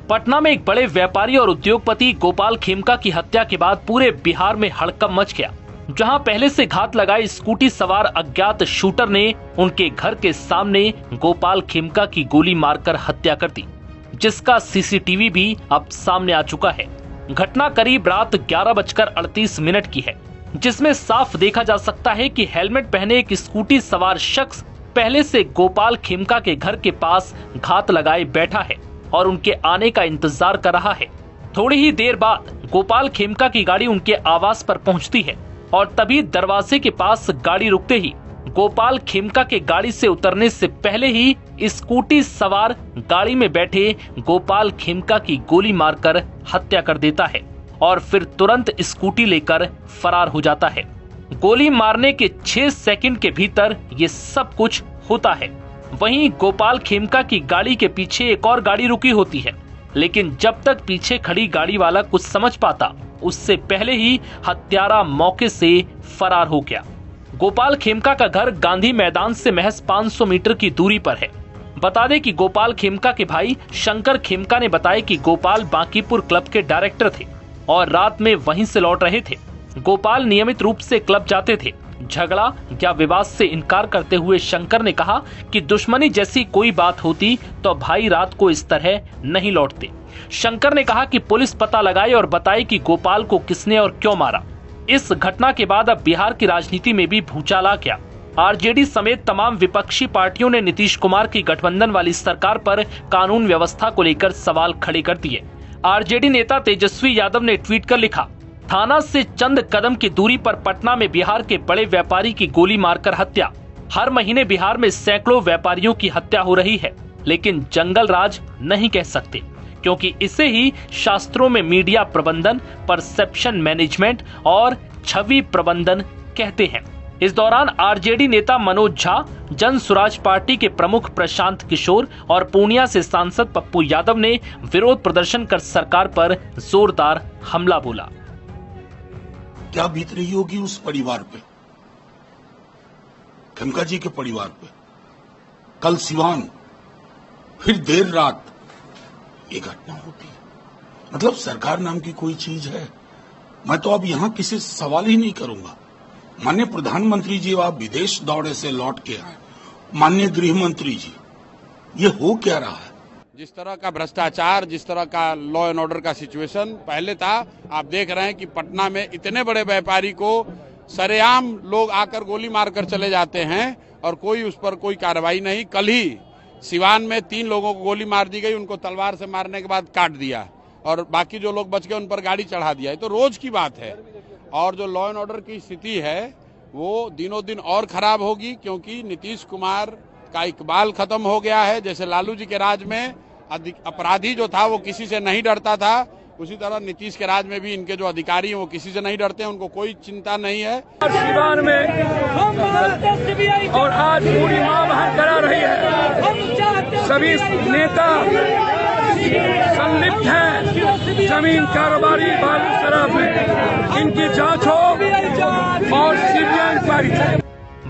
पटना में एक बड़े व्यापारी और उद्योगपति गोपाल खेमका की हत्या के बाद पूरे बिहार में हड़कंप मच गया, जहां पहले से घात लगाए स्कूटी सवार अज्ञात शूटर ने उनके घर के सामने गोपाल खेमका की गोली मारकर हत्या कर दी, जिसका सीसीटीवी भी अब सामने आ चुका है। घटना करीब रात 11:38 की है, जिसमें साफ देखा जा सकता है कि हेलमेट पहने एक स्कूटी सवार शख्स पहले से गोपाल खेमका के घर के पास घात लगाए बैठा है और उनके आने का इंतजार कर रहा है। थोड़ी ही देर बाद गोपाल खेमका की गाड़ी उनके आवास पर पहुंचती है और तभी दरवाजे के पास गाड़ी रुकते ही गोपाल खेमका के गाड़ी से उतरने से पहले ही स्कूटी सवार गाड़ी में बैठे गोपाल खेमका की गोली मारकर हत्या कर देता है और फिर तुरंत स्कूटी लेकर फरार हो जाता है। गोली मारने के 6 सेकंड के भीतर ये सब कुछ होता है। वहीं गोपाल खेमका की गाड़ी के पीछे एक और गाड़ी रुकी होती है, लेकिन जब तक पीछे खड़ी गाड़ी वाला कुछ समझ पाता, उससे पहले ही हत्यारा मौके से फरार हो गया। गोपाल खेमका का घर गांधी मैदान से महज 500 मीटर की दूरी पर है। बता दें कि गोपाल खेमका के भाई शंकर खेमका ने बताया कि गोपाल बांकीपुर क्लब के डायरेक्टर थे और रात में वहीं से लौट रहे थे। गोपाल नियमित रूप से क्लब जाते थे। झगड़ा या विवाद से इनकार करते हुए शंकर ने कहा कि दुश्मनी जैसी कोई बात होती तो भाई रात को इस तरह नहीं लौटते। शंकर ने कहा कि पुलिस पता लगाए और बताए कि गोपाल को किसने और क्यों मारा। इस घटना के बाद अब बिहार की राजनीति में भी भूचाल आ गया। आरजेडी समेत तमाम विपक्षी पार्टियों ने नीतीश कुमार की गठबंधन वाली सरकार पर कानून व्यवस्था को लेकर सवाल खड़े कर दिए। आरजेडी नेता तेजस्वी यादव ने ट्वीट कर लिखा, थाना से चंद कदम की दूरी पर पटना में बिहार के बड़े व्यापारी की गोली मारकर हत्या। हर महीने बिहार में सैकड़ों व्यापारियों की हत्या हो रही है, लेकिन जंगल राज नहीं कह सकते, क्योंकि इसे ही शास्त्रों में मीडिया प्रबंधन, परसेप्शन मैनेजमेंट और छवि प्रबंधन कहते हैं। इस दौरान आरजेडी नेता मनोज झा, जन स्वराज पार्टी के प्रमुख प्रशांत किशोर और पूर्णिया से सांसद पप्पू यादव ने विरोध प्रदर्शन कर सरकार पर जोरदार हमला बोला। क्या बीत रही होगी उस परिवार पे, खेमका जी के परिवार पे। कल सिवान, फिर देर रात ये घटना होती है। मतलब सरकार नाम की कोई चीज है। मैं तो अब यहाँ किसी से सवाल ही नहीं करूंगा। माननीय प्रधानमंत्री जी, आप विदेश दौरे से लौट के आए। माननीय गृह मंत्री जी, ये हो क्या रहा है? जिस तरह का भ्रष्टाचार, जिस तरह का लॉ एंड ऑर्डर का सिचुएशन पहले था, आप देख रहे हैं कि पटना में इतने बड़े व्यापारी को सरेआम लोग आकर गोली मारकर चले जाते हैं और कोई उस पर कोई कार्रवाई नहीं। कल ही सिवान में 3 लोगों को गोली मार दी गई, उनको तलवार से मारने के बाद काट दिया और बाकी जो लोग बच गए उन पर गाड़ी चढ़ा दिया। ये तो रोज की बात है। और जो लॉ एंड ऑर्डर की स्थिति है वो दिनों दिन और खराब होगी, क्योंकि नीतीश कुमार का इकबाल खत्म हो गया है। जैसे लालू जी के राज में अपराधी जो था वो किसी से नहीं डरता था, उसी तरह नीतीश के राज में भी इनके जो अधिकारी हैं वो किसी से नहीं डरते हैं, उनको कोई चिंता नहीं है। सिवान में और आज पूरी मां बहन करा रही है। सभी नेता संलिप्त हैं जमीन कारोबारी बालू शराब में, इनकी जांच हो और सीबीआई इंक्वायरी।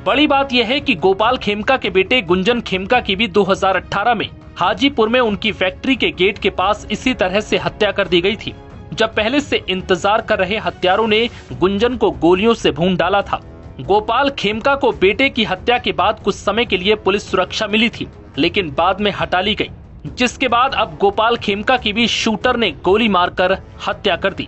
बड़ी बात यह है कि गोपाल खेमका के बेटे गुंजन खेमका की भी 2018 में हाजीपुर में उनकी फैक्ट्री के गेट के पास इसी तरह से हत्या कर दी गई थी, जब पहले से इंतजार कर रहे हत्यारों ने गुंजन को गोलियों से भून डाला था। गोपाल खेमका को बेटे की हत्या के बाद कुछ समय के लिए पुलिस सुरक्षा मिली थी, लेकिन बाद में हटा ली गई, जिसके बाद अब गोपाल खेमका की भी शूटर ने गोली मारकर हत्या कर दी।